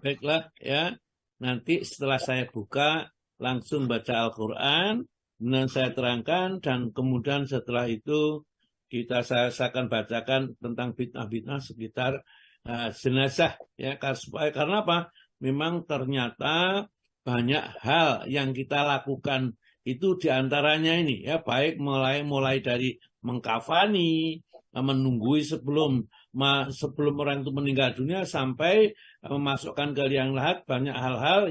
Baiklah ya. Nanti setelah saya buka langsung baca Al-Quran, kemudian saya terangkan, dan kemudian setelah itu saya akan bacakan tentang fitnah-fitnah sekitar jenazah ya. Karena apa? Memang ternyata banyak hal yang kita lakukan itu diantaranya ini ya, baik mulai dari mengkafani, menunggui sebelum orang itu meninggal dunia sampai memasukkan ke liang lahat, banyak hal-hal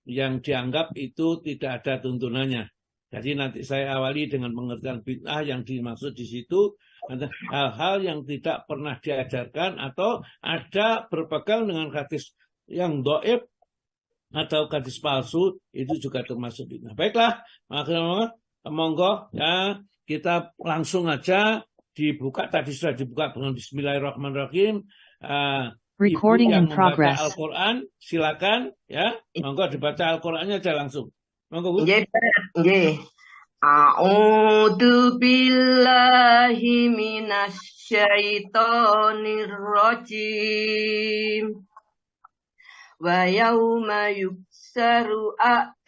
yang dianggap itu tidak ada tuntunannya. Jadi nanti saya awali dengan pengertian bid'ah yang dimaksud di situ, hal-hal yang tidak pernah diajarkan atau ada berpegang dengan hadis yang dhaif atau hadis palsu, itu juga termasuk bid'ah. Baiklah, monggo ya, kita langsung aja dibuka. Tadi sudah dibuka dengan Bismillahirrahmanirrahim. Ibu yang membaca Al-Quran, silakan ya, monggo dibaca Al-Qurannya aja langsung. Monggo Bu. Nggih. A'udzu billahi minasyaitonir rajim. Wa yauma yuksaru a'da'ullahi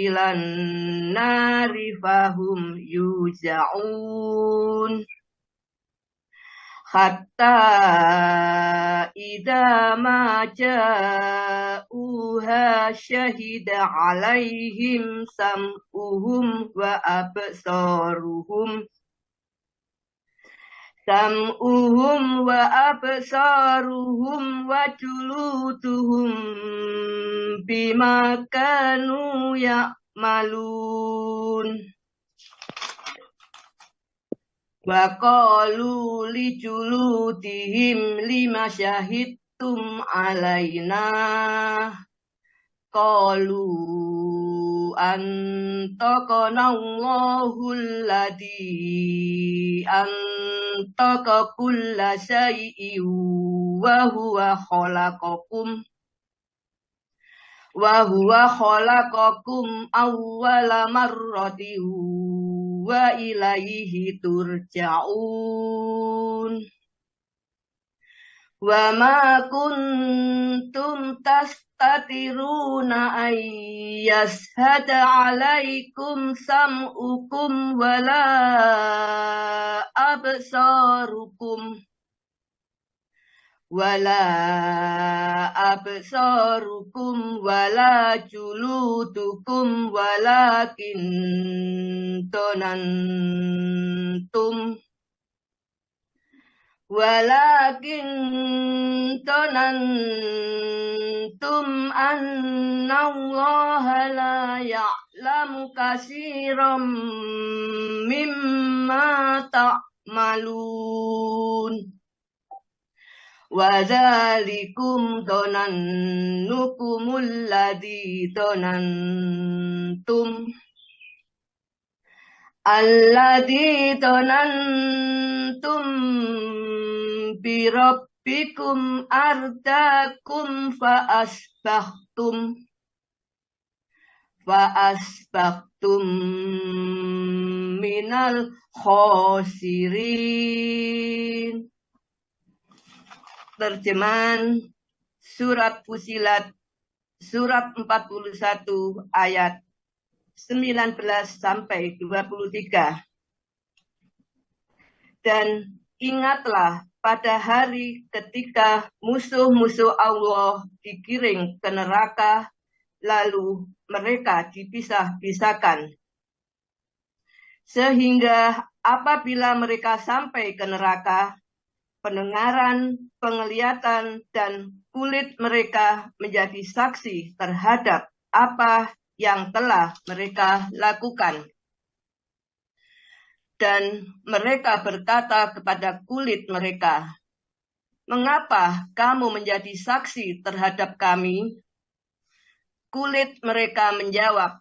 ilan nari fahum yuza'un. Hatta idza ma ja'uha syahida 'alaihim sam'uhum wa absaruhum wa juluduhum bima kanu ya'malun. Wa qalu li juludihim lima syahidtum alaina qalu antaqana Allahul ladzi antaqa kulla syai'in wa huwa khalaqakum awwala marratin wa ilaihi turja'un. Wa ma kuntum tastatiruna ay yashhada 'alaikum sam'ukum wala absarukum wala juludukum walakin tonantum annallaha la ya'lamu katsiran mimma ta'malun. Wa dzalikum dhanannukumul ladzi dhanantum bi rabbikum ardakum fa asbahtum minal khosirin. Terjemahan surat Fussilat surat 41 ayat 19 sampai 23. Dan ingatlah pada hari ketika musuh-musuh Allah digiring ke neraka, lalu mereka dipisah-pisahkan. Sehingga apabila mereka sampai ke neraka, pendengaran, penglihatan, dan kulit mereka menjadi saksi terhadap apa yang telah mereka lakukan. Dan mereka berkata kepada kulit mereka, "Mengapa kamu menjadi saksi terhadap kami?" Kulit mereka menjawab,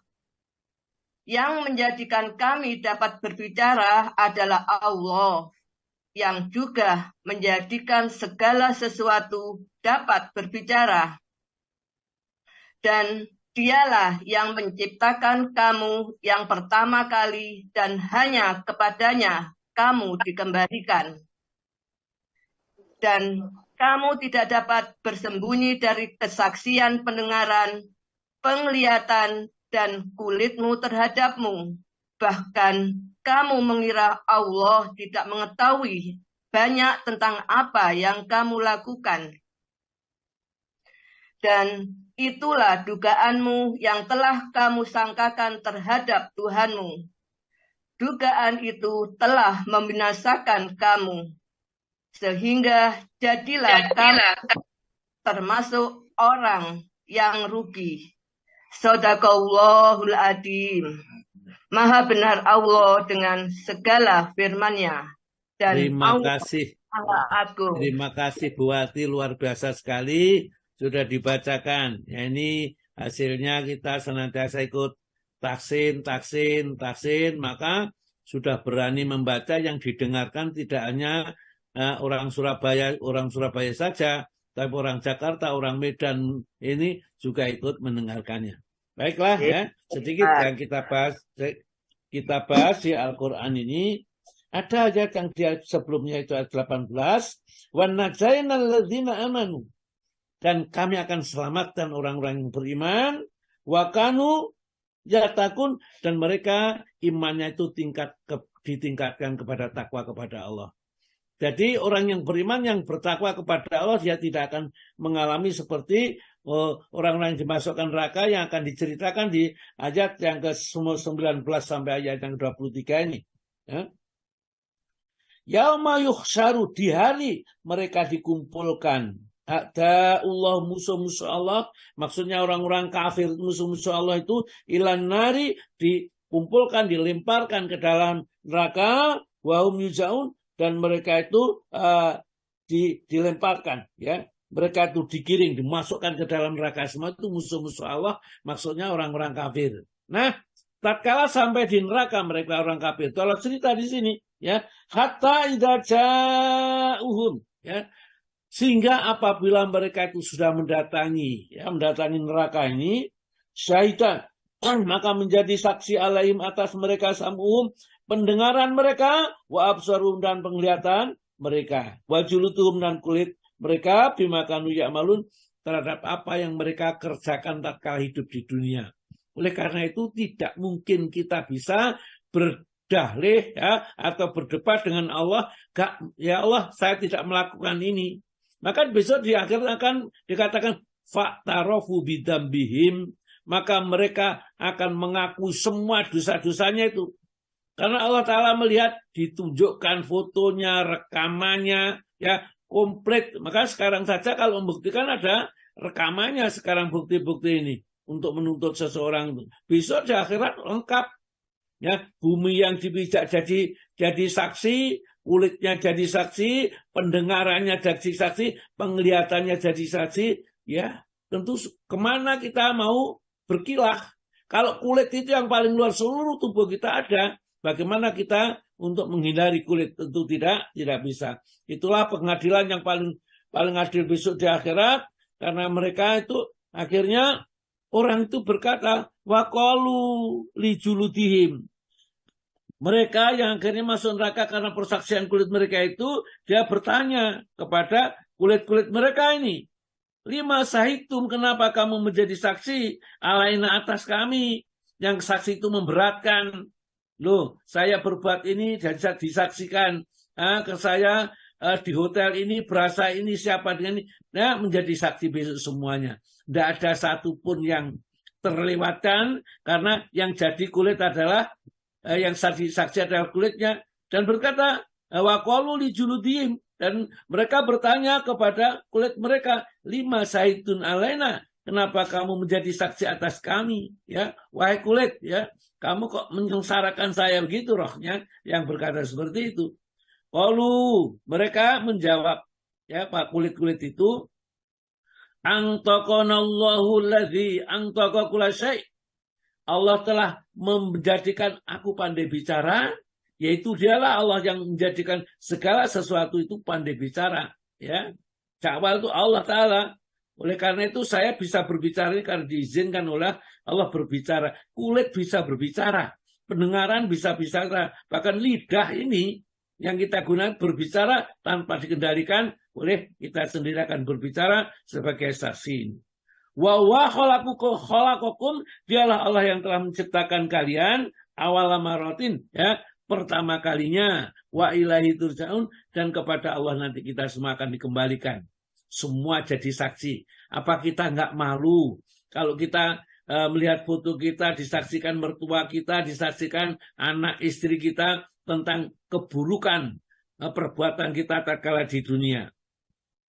"Yang menjadikan kami dapat berbicara adalah Allah, yang juga menjadikan segala sesuatu dapat berbicara. Dan Dialah yang menciptakan kamu yang pertama kali dan hanya kepadanya kamu dikembalikan. Dan Kamu tidak dapat bersembunyi dari kesaksian pendengaran, penglihatan, dan kulitmu terhadapmu. Bahkan kamu mengira Allah tidak mengetahui banyak tentang apa yang kamu lakukan. Dan itulah dugaanmu yang telah kamu sangkakan terhadap Tuhanmu. Dugaan itu telah membinasakan kamu, sehingga jadilah kamu termasuk orang yang rugi. Shadaqallahul Adzim. Maha benar Allah dengan segala firman-Nya. Dan Terima kasih. Agung. Terima kasih Bu Wati, luar biasa sekali sudah dibacakan. Ya, ini hasilnya kita senantiasa ikut taksin, maka sudah berani membaca, yang didengarkan tidak hanya orang Surabaya saja, tapi orang Jakarta, orang Medan ini juga ikut mendengarkannya. Baiklah ya, sedikit yang kita bahas di Al-Quran ini. Ada ayat yang sebelumnya itu ayat 18, wa najainal ladzina amanu, dan kami akan selamatkan orang-orang yang beriman, wa kanu yatakun, dan mereka imannya itu ditingkatkan kepada takwa kepada Allah. Jadi orang yang beriman, yang bertakwa kepada Allah, dia tidak akan mengalami seperti orang-orang yang dimasukkan neraka yang akan diceritakan di ayat yang ke-19 sampai ayat yang ke-23 ini. Ya. Yauma yuhsyaru, di hari mereka dikumpulkan. Allah, musuh-musuh Allah, maksudnya orang-orang kafir, musuh-musuh Allah itu ilan nari, dikumpulkan, dilemparkan ke dalam neraka, wahum yuzaun, dan mereka itu dilemparkan, ya. Mereka itu digiring, dimasukkan ke dalam neraka. Semua itu musuh-musuh Allah, maksudnya orang-orang kafir. Nah, tatkala sampai di neraka mereka orang kafir, kalau cerita di sini, ya, hatta idza ja'uhum, ya, sehingga apabila mereka itu sudah mendatangi neraka ini, syahidan, maka menjadi saksi alaihim atas mereka sam'uhum, pendengaran mereka, wa absarum, dan penglihatan mereka, wa juluduhum, dan kulit mereka, bima kanu ya'malun, terhadap apa yang mereka kerjakan tatkala hidup di dunia. Oleh karena itu tidak mungkin kita bisa berdahleh, ya, atau berdebat dengan Allah, ya Allah, saya tidak melakukan ini. Maka besok di akhir akan dikatakan fa'tarofu bidambihim, maka mereka akan mengaku semua dosa-dosanya itu. Karena Allah Ta'ala melihat, ditunjukkan fotonya, rekamannya, ya, komplit. Maka sekarang saja kalau membuktikan ada rekamannya sekarang bukti-bukti ini untuk menuntut seseorang itu. Besok di akhirat lengkap. Ya, bumi yang dipijak jadi saksi, kulitnya jadi saksi, pendengarannya jadi saksi, penglihatannya jadi saksi. Ya, tentu kemana kita mau berkilah? Kalau kulit itu yang paling luar seluruh tubuh kita ada, bagaimana kita untuk menghindari kulit? Tentu tidak bisa. Itulah pengadilan yang paling adil besok di akhirat, karena mereka itu akhirnya orang itu berkata, waqalu li juludihim. Mereka yang akhirnya masuk neraka karena persaksian kulit mereka itu, dia bertanya kepada kulit-kulit mereka ini, lima sahidtum, kenapa kamu menjadi saksi alaina atas kami? Yang saksi itu memberatkan. Loh, saya berbuat ini dan disaksikan ke saya di hotel ini, berasa ini, siapa dengan ini. Nah, menjadi saksi besok semuanya. Tidak ada satupun yang terlewatkan, karena yang jadi kulit adalah, yang saksi adalah kulitnya. Dan berkata, waqalu li juludihim, dan mereka bertanya kepada kulit mereka, lima sahidun alaina, kenapa kamu menjadi saksi atas kami? Ya, wahai kulit, ya, kamu kok menyengsarakan saya begitu? Rohnya yang berkata seperti itu. Qalu, mereka menjawab, ya, Pak kulit-kulit itu, antaqanallahu alladzi antaqa kulla syai'. Allah telah menjadikan aku pandai bicara, yaitu dialah Allah yang menjadikan segala sesuatu itu pandai bicara. Ya, Cawal itu Allah Ta'ala. Oleh karena itu saya bisa berbicara karena diizinkan oleh Allah berbicara. Kulit bisa berbicara, pendengaran bisa bicara, bahkan lidah ini yang kita gunakan berbicara tanpa dikendalikan oleh kita sendiri akan berbicara sebagai saksi. Wa huwa khalaqakum, dialah Allah yang telah menciptakan kalian awal maratin, ya, pertama kalinya, wa ilaihi turja'un, dan kepada Allah nanti kita semua akan dikembalikan. Semua jadi saksi. Apa kita nggak malu kalau kita melihat foto kita, disaksikan mertua kita, disaksikan anak istri kita tentang keburukan perbuatan kita tatkala di dunia.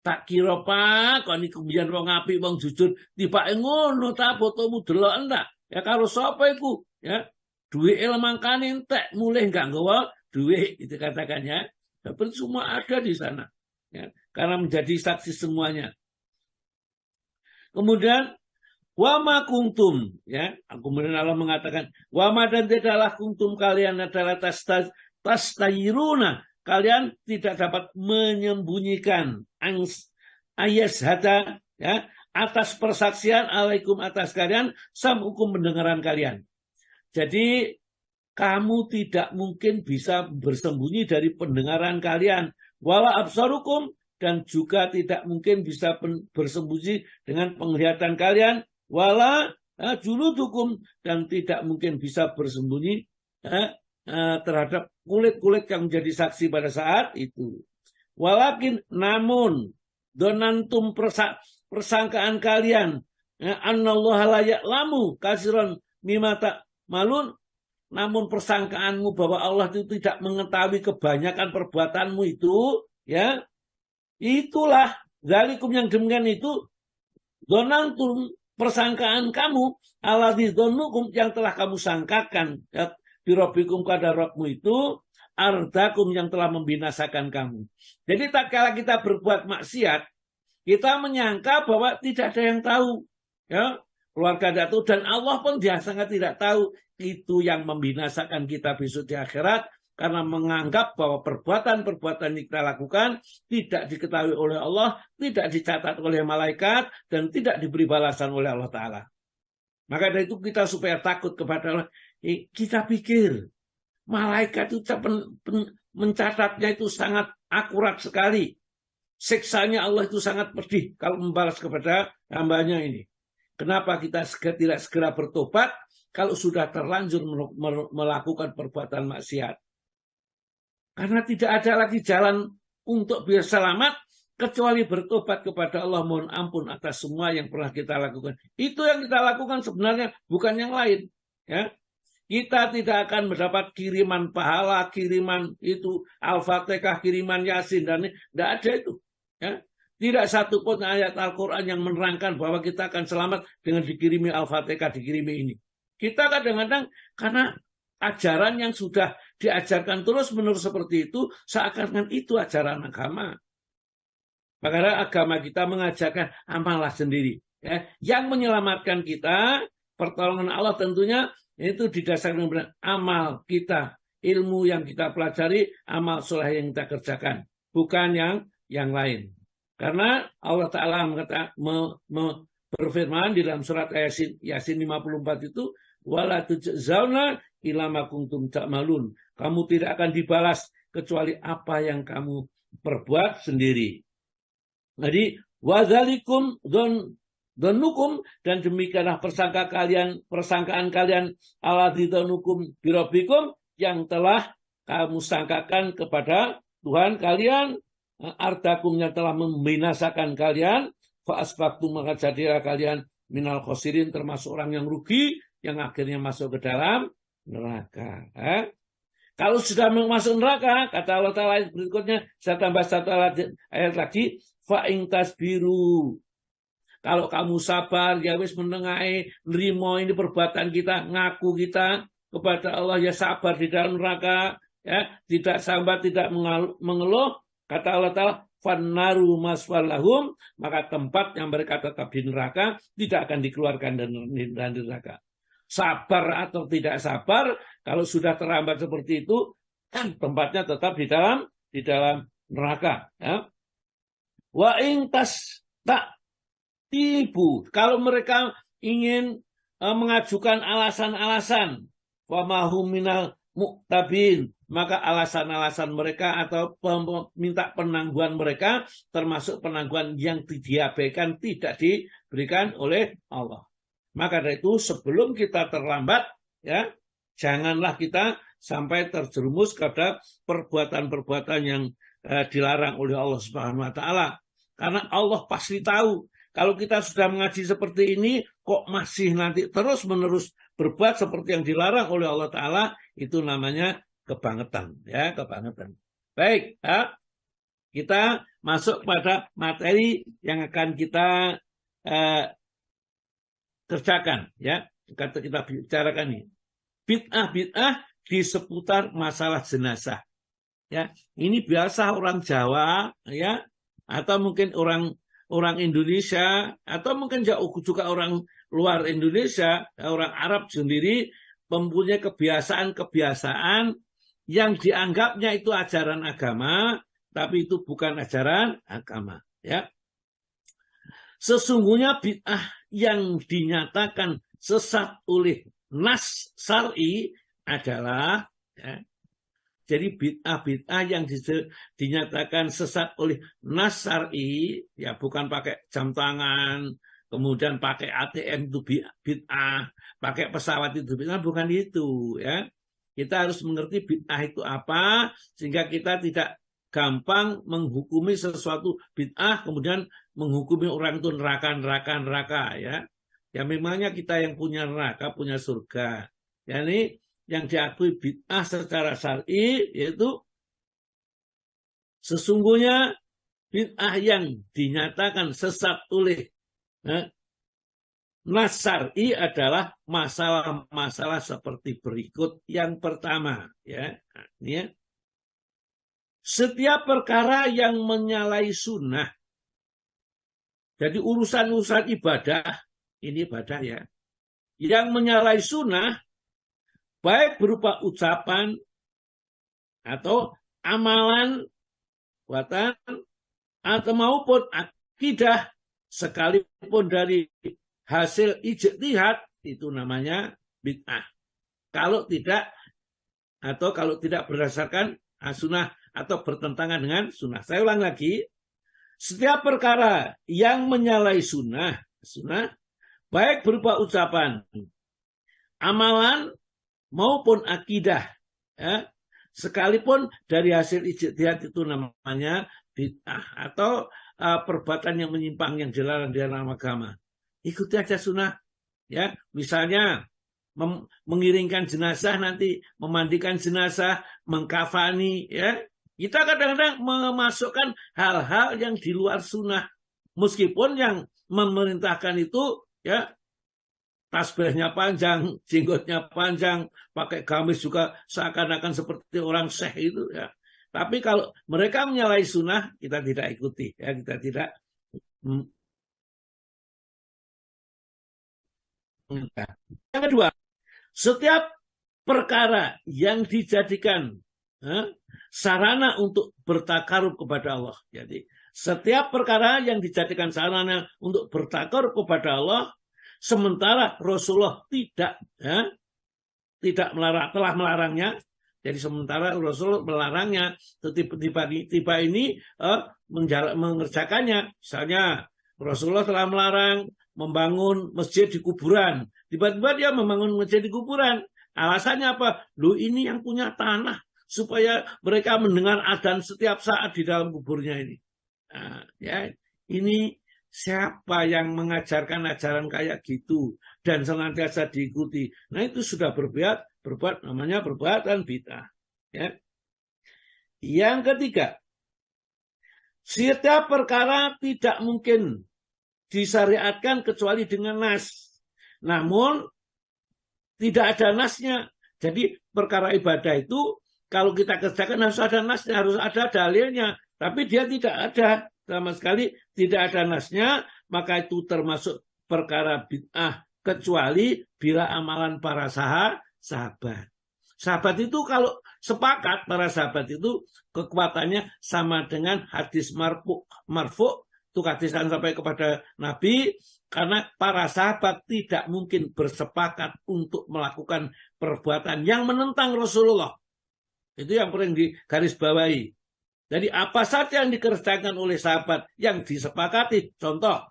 Tak kira Pak, kok ini kemudian wong apik, wong jujur, tiba ngono ta fotomu delok enggak? Ya karo sapa iku? Ya, duit mangkane entek, mulih enggak nggawa duit, itu katakannya. Tapi semua ada di sana. Ya, karena menjadi saksi semuanya. Kemudian wama kuntum, ya, kemudian Allah mengatakan wama, dan tidaklah kuntum, kalian adalah tastayiruna, kalian tidak dapat menyembunyikan ayashada, ya, atas persaksian alaikum, atas kalian, sam'ukum, pendengaran kalian. Jadi kamu tidak mungkin bisa bersembunyi dari pendengaran kalian, wala absarukum, dan juga tidak mungkin bisa bersembunyi dengan penglihatan kalian, wala juludukum, dan tidak mungkin bisa bersembunyi terhadap kulit-kulit yang menjadi saksi pada saat itu. Walakin, namun, donantum, persangkaan kalian, annallaha la ya'lamu katsiran mimma ta'malun, namun persangkaanmu bahwa Allah itu tidak mengetahui kebanyakan perbuatanmu itu, ya, itulah zalikum, yang demikian itu, donantum, persangkaan kamu, alladzi dhannukum, yang telah kamu sangkakan, ya, birabbikum, pada Rabbmu itu, ardakum, yang telah membinasakan kamu. Jadi tak kala kita berbuat maksiat, kita menyangka bahwa tidak ada yang tahu, ya, keluarga tidak tahu, dan Allah pun dia sangat tidak tahu. Itu yang membinasakan kita besok di akhirat, karena menganggap bahwa perbuatan-perbuatan yang kita lakukan tidak diketahui oleh Allah, tidak dicatat oleh malaikat, dan tidak diberi balasan oleh Allah Ta'ala. Maka dari itu kita supaya takut kepada Allah, kita pikir malaikat itu mencatatnya itu sangat akurat sekali. Siksanya Allah itu sangat pedih kalau membalas kepada hambanya ini. Kenapa kita tidak segera bertobat kalau sudah terlanjur melakukan perbuatan maksiat? Karena tidak ada lagi jalan untuk biar selamat kecuali bertobat kepada Allah, mohon ampun atas semua yang pernah kita lakukan. Itu yang kita lakukan sebenarnya, bukan yang lain. Ya, kita tidak akan mendapat kiriman pahala, kiriman itu Al-Fatihah, kiriman Yasin, dan tidak ada itu. Ya, tidak satu pun ayat Al-Quran yang menerangkan bahwa kita akan selamat dengan dikirimi Al-Fatihah, dikirimi ini. Kita kadang-kadang karena ajaran yang sudah diajarkan terus-menerus seperti itu, seakan-akan itu ajaran agama. Makanya agama kita mengajarkan amallah sendiri. Ya. Yang menyelamatkan kita, pertolongan Allah tentunya, itu didasarkan pada amal kita, ilmu yang kita pelajari, amal soleh yang kita kerjakan, bukan yang lain. Karena Allah Ta'ala berfirman di dalam surat Yasin 54 itu, wala tujzauna illa ma kuntum ta'malun. Kamu tidak akan dibalas kecuali apa yang kamu perbuat sendiri. Jadi wadzalikum dhannukum, dan demikianlah persangkaan kalian alladzi dhannukum birabbikum, yang telah kamu sangkakan kepada Tuhan kalian, ardakum, yang telah membinasakan kalian, fa asbaqtum, maka jadilah kalian minal khosirin, termasuk orang yang rugi, yang akhirnya masuk ke dalam neraka. Kalau sudah masuk neraka, kata Allah Ta'ala berikutnya, saya tambah satu ayat lagi, fa'ing tasbiru. Kalau kamu sabar, ya wis menengahi, nerimo ini perbuatan kita, ngaku kita kepada Allah, ya sabar di dalam neraka, ya, tidak sambat, tidak mengeluh, kata Allah Ta'ala, fannaru maswallahum, maka tempat yang mereka tetap di neraka tidak akan dikeluarkan dari neraka. Sabar atau tidak sabar, kalau sudah terlambat seperti itu, kan tempatnya tetap di dalam neraka. Ya. Wa in tas tak tibu, kalau mereka ingin mengajukan alasan-alasan, wa mahum minal mu'tabin, maka alasan-alasan mereka atau minta penangguhan mereka termasuk penangguhan yang diabaikan, tidak diberikan oleh Allah. Maka dari itu sebelum kita terlambat, ya, janganlah kita sampai terjerumus kepada perbuatan-perbuatan yang dilarang oleh Allah Subhanahu wa taala. Karena Allah pasti tahu kalau kita sudah mengaji seperti ini kok masih nanti terus-menerus berbuat seperti yang dilarang oleh Allah taala, itu namanya kebangetan, ya, kebangetan. Baik, ya. Kita masuk pada materi yang akan kita kerjakan, ya. Kita bicarakan ini. Bid'ah di seputar masalah jenazah. Ya, ini biasa orang Jawa, ya, atau mungkin orang Indonesia, atau mungkin juga orang luar Indonesia, orang Arab sendiri mempunyai kebiasaan-kebiasaan yang dianggapnya itu ajaran agama, tapi itu bukan ajaran agama. Ya, sesungguhnya bid'ah yang dinyatakan sesat oleh nas syar'i adalah, ya, jadi bid'ah yang dinyatakan sesat oleh nas syar'i, ya, bukan pakai jam tangan, kemudian pakai ATM itu bid'ah, pakai pesawat itu bid'ah, bukan itu, ya. Kita harus mengerti bid'ah itu apa sehingga kita tidak gampang menghukumi sesuatu bid'ah kemudian menghukumi orang itu neraka, ya. Ya memangnya kita yang punya neraka, punya surga. Ya, ini yang diakui bid'ah secara syar'i yaitu sesungguhnya bid'ah yang dinyatakan sesat oleh nas syar'i adalah masalah-masalah seperti berikut. Yang pertama, ya, ini ya. Setiap perkara yang menyalahi sunnah. Jadi urusan-urusan ibadah, ini ibadah, ya, yang menyalahi sunnah, baik berupa ucapan atau amalan, buatan, atau maupun akidah, sekalipun dari hasil ijtihad, itu namanya bid'ah. Kalau tidak berdasarkan sunnah atau bertentangan dengan sunnah. Saya ulang lagi, setiap perkara yang menyalahi sunnah, baik berupa ucapan, amalan, maupun akidah, ya, sekalipun dari hasil ijtihad, itu namanya bid'ah atau perbuatan yang menyimpang yang dilarang di dalam agama. Ikuti aja sunnah, ya. Misalnya mengiringkan jenazah, nanti memandikan jenazah, mengkafani, ya. Kita kadang-kadang memasukkan hal-hal yang di luar sunnah, meskipun yang memerintahkan itu, ya, tasbihnya panjang, jenggotnya panjang, pakai gamis juga seakan-akan seperti orang syekh itu, ya. Tapi kalau mereka menyalahi sunnah, kita tidak ikuti, ya, kita tidak. Yang kedua, setiap perkara yang dijadikan sarana untuk bertakarub kepada Allah. Jadi setiap perkara yang dijadikan sarana untuk bertakarub kepada Allah, sementara Rasulullah tidak melarang, telah melarangnya. Jadi sementara Rasulullah melarangnya, tiba-tiba ini mengerjakannya. Misalnya Rasulullah telah melarang membangun masjid di kuburan. Tiba-tiba dia membangun masjid di kuburan. Alasannya apa? Loh, ini yang punya tanah, supaya mereka mendengar adzan setiap saat di dalam kuburnya ini. Nah, ya, ini siapa yang mengajarkan ajaran kayak gitu dan senantiasa diikuti? Nah, itu sudah berbuat namanya perbuatan bid'ah. Ya. Yang ketiga, setiap perkara tidak mungkin disyariatkan kecuali dengan nas. Namun tidak ada nasnya. Jadi perkara ibadah itu kalau kita kerjakan harus ada nasnya, harus ada dalilnya. Tapi dia tidak ada sama sekali, tidak ada nasnya, maka itu termasuk perkara bid'ah kecuali bila amalan para sahabat. Sahabat itu kalau sepakat, para sahabat itu kekuatannya sama dengan hadis marfu, itu hadisan sampai kepada Nabi, karena para sahabat tidak mungkin bersepakat untuk melakukan perbuatan yang menentang Rasulullah. Itu yang paling digarisbawahi. Jadi apa saja yang dikerjakan oleh sahabat yang disepakati. Contoh,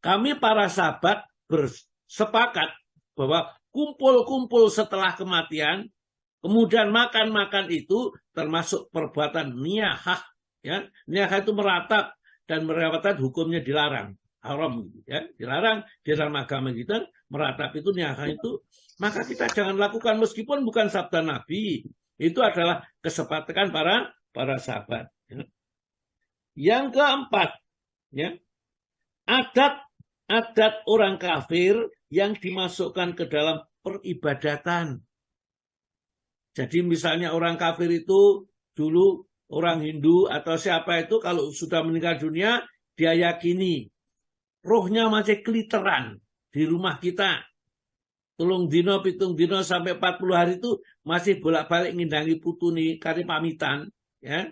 kami para sahabat bersepakat bahwa kumpul-kumpul setelah kematian, kemudian makan-makan itu termasuk perbuatan niyahah. Ya, niyahah itu meratap, dan meratap hukumnya dilarang. Haram, ya, dilarang di dalam agama kita. Meratap itu, niyahah itu, maka kita jangan lakukan meskipun bukan sabda Nabi. Itu adalah kesepakatan para sahabat. Ya. Yang keempat, ya, adat orang kafir yang dimasukkan ke dalam peribadatan. Jadi misalnya orang kafir itu dulu orang Hindu atau siapa itu kalau sudah meninggal dunia, dia yakini rohnya masih keliteran di rumah kita. Tulung dino, pitung dino sampai 40 hari itu masih bolak-balik ngindangi putuni kari pamitan. Ya.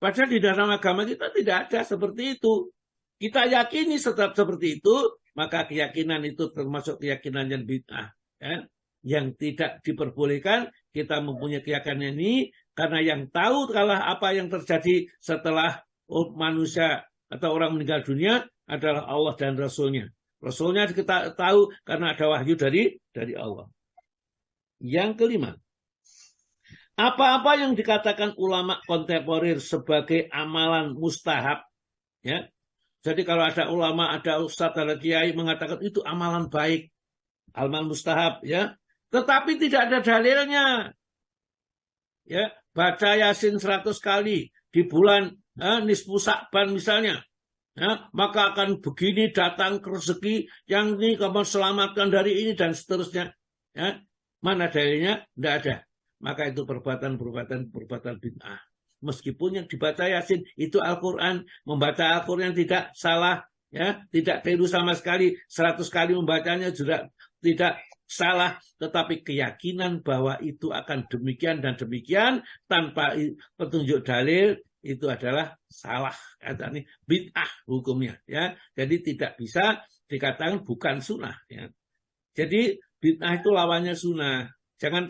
Padahal di dalam agama kita tidak ada seperti itu. Kita yakini tetap seperti itu, maka keyakinan itu termasuk keyakinan yang bid'ah. Ya. Yang tidak diperbolehkan kita mempunyai keyakinan ini, karena yang tahu kalau apa yang terjadi setelah manusia atau orang meninggal dunia adalah Allah dan Rasulnya. Rasulnya kita tahu karena ada wahyu dari Allah. Yang kelima, apa-apa yang dikatakan ulama kontemporer sebagai amalan mustahab, ya. Jadi kalau ada ulama, ada ustadz, ada kiai mengatakan itu amalan baik, amalan mustahab, ya. Tetapi tidak ada dalilnya. Ya, baca Yasin 100 kali di bulan nisfu Sa'ban misalnya. Ya, maka akan begini datang rezeki yang ini kamu selamatkan dari ini dan seterusnya. Ya, mana dalilnya? Tidak ada. Maka itu perbuatan bid'ah. Meskipun yang dibaca Yasin itu Al-Quran, membaca Al-Quran tidak salah, ya, tidak keliru sama sekali. 100 kali membacanya juga tidak salah, tetapi keyakinan bahwa itu akan demikian dan demikian tanpa petunjuk dalil itu adalah salah, katanya bid'ah hukumnya, ya. Jadi tidak bisa dikatakan bukan sunnah, ya. Jadi bid'ah itu lawannya sunnah. Jangan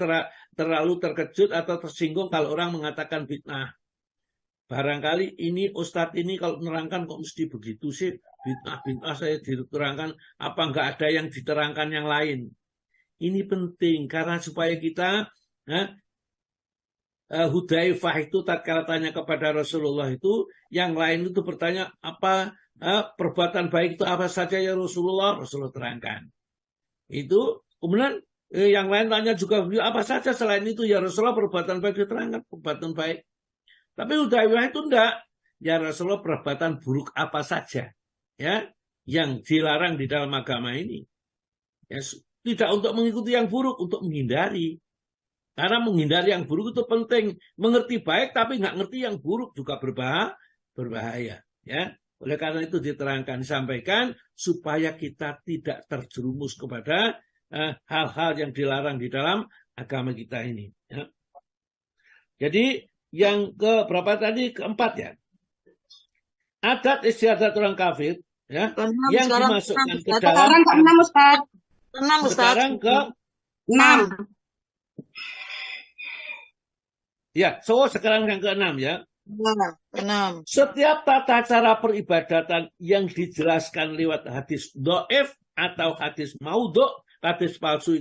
terlalu terkejut atau tersinggung kalau orang mengatakan bid'ah. Barangkali ini ustadz ini kalau menerangkan kok mesti begitu sih, bid'ah saya diterangkan, apa enggak ada yang diterangkan yang lain. Ini penting karena supaya kita Hudzaifah itu tatkala tanya kepada Rasulullah itu, yang lain itu bertanya apa perbuatan baik itu apa saja ya Rasulullah? Rasulullah terangkan. Itu kemudian yang lain tanya juga apa saja selain itu ya Rasulullah, perbuatan baik diterangkan perbuatan baik. Tapi Hudzaifah itu enggak, ya Rasulullah perbuatan buruk apa saja ya yang dilarang di dalam agama ini. Ya, tidak untuk mengikuti yang buruk, untuk menghindari. Karena menghindari yang buruk itu penting. Mengerti baik tapi nggak ngerti yang buruk juga berbahaya. Ya. Oleh karena itu diterangkan, disampaikan supaya kita tidak terjerumus kepada hal-hal yang dilarang di dalam agama kita ini. Ya. Jadi yang berapa tadi? Keempat ya. Adat istiadat orang kafir ya, yang dimasukkan ke dalam. Sekarang ke-6. Ya, sekarang yang ke-6 ya. 6. Setiap tata cara peribadatan yang dijelaskan lewat hadis dhaif atau hadis maudhu, hadis palsu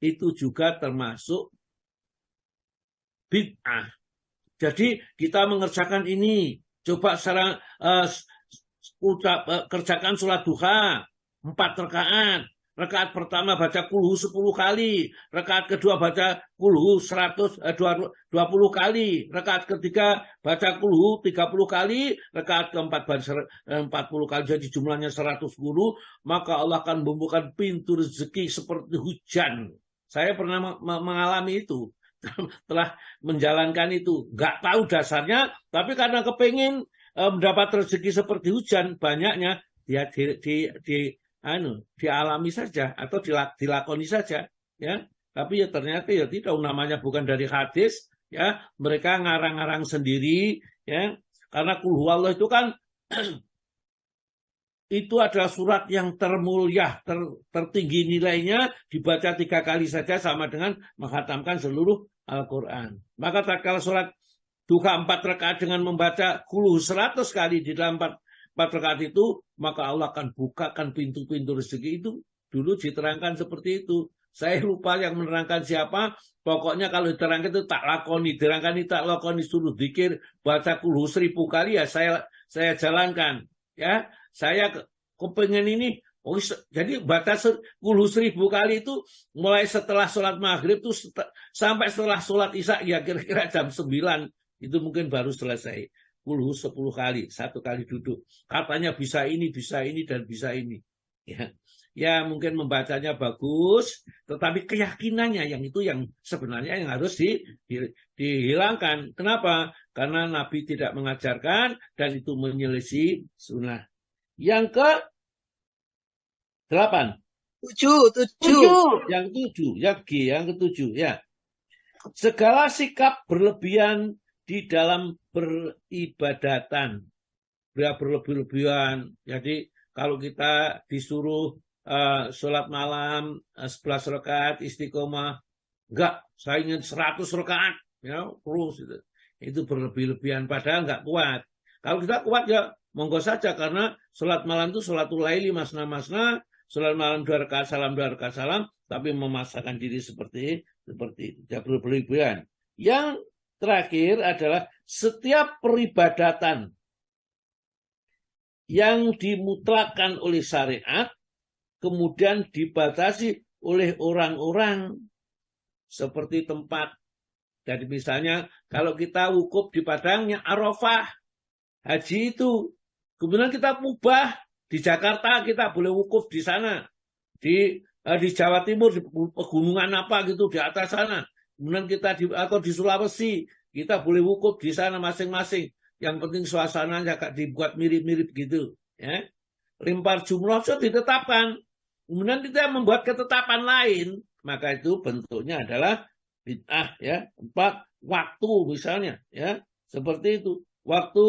itu juga termasuk bid'ah. Jadi kita mengerjakan ini, coba sekarang kerjakan sholat duha 4 rakaat. Rakaat pertama baca kulhu 10 kali, rakaat kedua baca kulhu 20 kali, rakaat ketiga baca kulhu 30 kali, rakaat keempat baca 40 kali, jadi jumlahnya 110, maka Allah akan membuka pintu rezeki seperti hujan. Saya pernah mengalami itu, telah menjalankan itu, nggak tahu dasarnya, tapi karena kepingin mendapat rezeki seperti hujan banyaknya, dia dialami saja atau dilakoni saja, ya. Tapi ya ternyata ya tidak, namanya bukan dari hadis, ya. Mereka ngarang-ngarang sendiri, ya. Karena kul huwallah itu kan itu adalah surat yang termulia, tertinggi nilainya, dibaca 3 kali saja sama dengan menghatamkan seluruh Al-Quran. Maka kalau sholat duha 4 rakaat dengan membaca Qul 100 kali di dalam 4 rakaat itu, maka Allah akan bukakan pintu-pintu rezeki itu. Dulu diterangkan seperti itu. Saya lupa yang menerangkan siapa. Pokoknya kalau diterangkan itu tak lakoni, diterangkan itu tak lakoni, suruh zikir, baca Qul 1000 kali ya saya jalankan. Ya, saya kepengen ini. Oh, jadi baca Qul 1000 kali itu mulai setelah sholat maghrib itu sampai setelah sholat isya ya kira-kira jam 9 itu mungkin baru selesai. Qul 10 kali, 1 kali duduk. Katanya bisa ini dan bisa ini. Ya mungkin membacanya bagus, tetapi keyakinannya yang itu yang sebenarnya yang harus dihilangkan. Kenapa? Karena Nabi tidak mengajarkan dan itu menyelisih sunnah. Yang ke-8. 7. Yang ketujuh ya. Segala sikap berlebihan di dalam beribadatan. Berlebih-lebihan. Jadi kalau kita disuruh sholat malam 11 rakaat istiqomah, enggak, saya ingin 100 rakaat, ya, terus itu berlebih-lebihan padahal enggak kuat. Kalau kita kuat ya monggo saja, karena sholat malam itu sholatul laili masna, sholat malam 2 rakaat salam, 2 rakaat salam, tapi memaksakan diri seperti itu, ya berlebihan. Yang terakhir adalah setiap peribadatan yang dimutlakkan oleh syariat kemudian dibatasi oleh orang-orang seperti tempat. Jadi misalnya kalau kita wukuf di padangnya Arafah, haji itu, kemudian kita mubah di Jakarta, kita boleh wukuf di sana, di Jawa Timur, di pegunungan apa gitu di atas sana. Kemudian kita atau di Sulawesi, kita boleh wukuf di sana masing-masing. Yang penting suasananya dibuat mirip-mirip gitu. Ya. Lempar jumroh sudah ditetapkan. Kemudian kita membuat ketetapan lain, maka itu bentuknya adalah bid'ah. Ya. 4 waktu misalnya, ya seperti itu. Waktu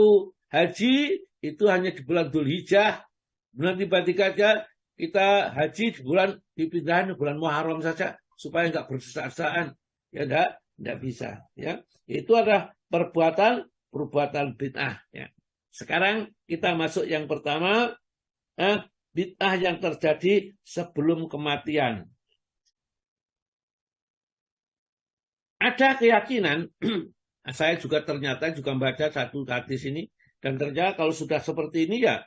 haji itu hanya di bulan Dzulhijjah. Kemudian tiba-tiba aja kita haji dipindahin di bulan Muharram saja supaya enggak berdesak-desakan. Ya enggak bisa. Ya. Itu adalah perbuatan bid'ah. Ya. Sekarang kita masuk yang pertama, bid'ah yang terjadi sebelum kematian. Ada keyakinan, saya juga ternyata membaca satu hadis ini, dan ternyata kalau sudah seperti ini ya,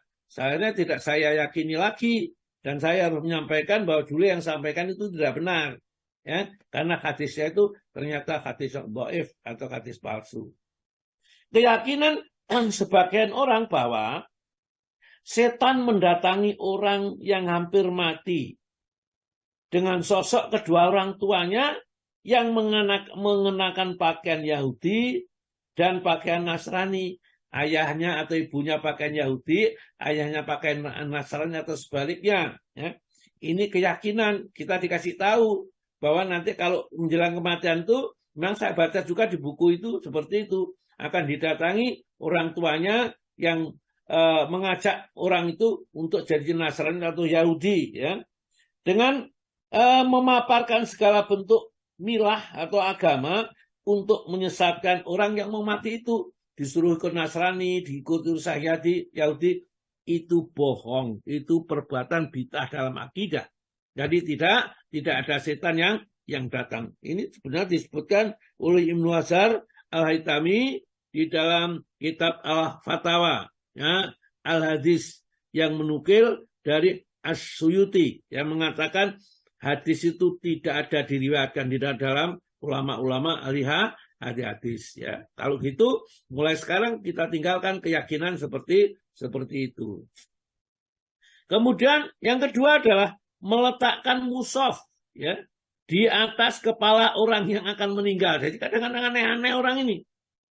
tidak saya yakini lagi, dan saya harus menyampaikan bahwa dulu yang sampaikan itu tidak benar. Ya, karena hadisnya itu ternyata hadis dhaif atau hadis palsu. Keyakinan sebagian orang bahwa setan mendatangi orang yang hampir mati dengan sosok kedua orang tuanya yang mengenakan pakaian Yahudi dan pakaian Nasrani. Ayahnya atau ibunya pakaian Yahudi, ayahnya pakaian Nasrani atau sebaliknya. Ya. Ini keyakinan, kita dikasih tahu bahwa nanti kalau menjelang kematian itu, memang saya baca juga di buku itu seperti itu. Akan didatangi orang tuanya yang mengajak orang itu untuk jadi Nasrani atau Yahudi, ya, dengan memaparkan segala bentuk milah atau agama untuk menyesatkan orang yang mau mati itu, disuruh ikut Nasrani, diikuti Yahudi, itu bohong, itu perbuatan bid'ah dalam akidah. Jadi tidak ada setan yang datang. Ini sebenarnya disebutkan oleh Ibnu Hazar Al-Haytami di dalam kitab Al-Fatawa, ya, Al-Hadis, yang menukil dari As-Suyuti yang mengatakan hadis itu tidak ada diriwayatkan di dalam ulama-ulama ahli hadis. Ya. Kalau gitu, mulai sekarang kita tinggalkan keyakinan seperti itu. Kemudian yang kedua adalah meletakkan mushaf, ya, di atas kepala orang yang akan meninggal. Jadi kadang-kadang aneh-aneh orang ini.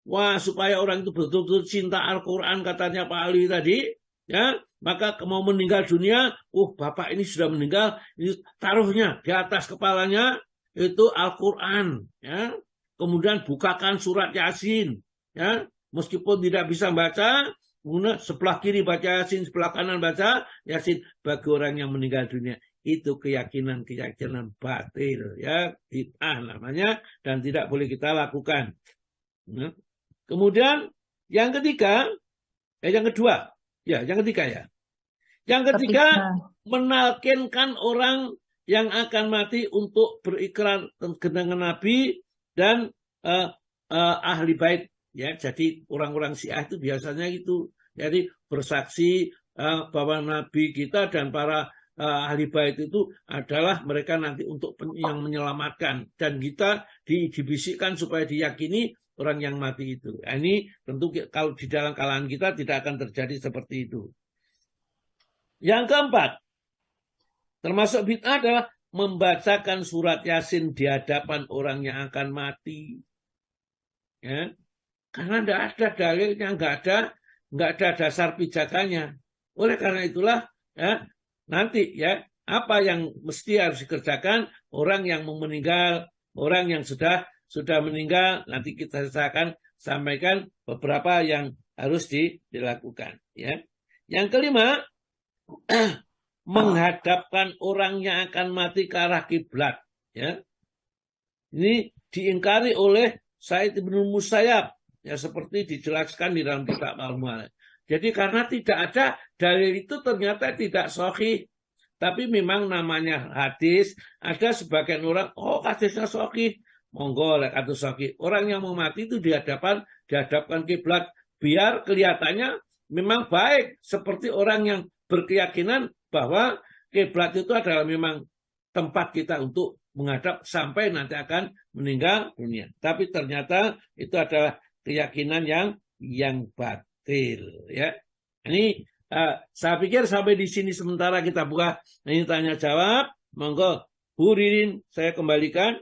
Wah, supaya orang itu betul-betul cinta Al-Quran, katanya Pak Ali tadi, ya, maka mau meninggal dunia, bapak ini sudah meninggal, ini taruhnya di atas kepalanya itu Al-Quran, ya. Kemudian bukakan surat Yasin, ya, meskipun tidak bisa baca, Kemudian sebelah kiri baca Yasin, sebelah kanan baca Yasin bagi orang yang meninggal dunia. Itu keyakinan batil, ya, bid'ah namanya, dan tidak boleh kita lakukan. Nah, kemudian yang ketiga, yang kedua, ya, yang ketiga ya. Yang ketiga, menalkinkan orang yang akan mati untuk berikrar dengan Nabi dan ahli bait. Ya, jadi orang-orang Syiah itu biasanya itu, jadi bersaksi bahwa Nabi kita dan para ahli bait itu adalah mereka nanti untuk yang menyelamatkan, dan kita dibisikkan supaya diyakini orang yang mati itu. Nah, ini tentu kalau di dalam kalangan kita tidak akan terjadi seperti itu. Yang keempat, termasuk bid'ah adalah membacakan surat Yasin di hadapan orang yang akan mati. Ya. Karena tidak ada dalilnya, nggak ada dasar pijakannya. Oleh karena itulah, ya, nanti ya apa yang mesti harus dikerjakan orang yang mau meninggal, orang yang sudah meninggal, nanti kita akan sampaikan beberapa yang harus dilakukan. Ya. Yang kelima, menghadapkan orang yang akan mati ke arah kiblat. Ya. Ini diingkari oleh Said Ibnu Musayyab. Ya, seperti dijelaskan di dalam kitab Al-Mu'alla. Jadi karena tidak ada dalil itu ternyata tidak sahih. Tapi memang namanya hadis, ada sebagian orang, oh hadisnya sahih, monggo kata sahih. Orang yang mau mati itu dihadapkan kiblat biar kelihatannya memang baik, seperti orang yang berkeyakinan bahwa kiblat itu adalah memang tempat kita untuk menghadap sampai nanti akan meninggal dunia. Tapi ternyata itu adalah keyakinan yang batil, ya. Ini saya pikir sampai di sini sementara kita buka ini tanya jawab. Monggo Bu Ririn saya kembalikan.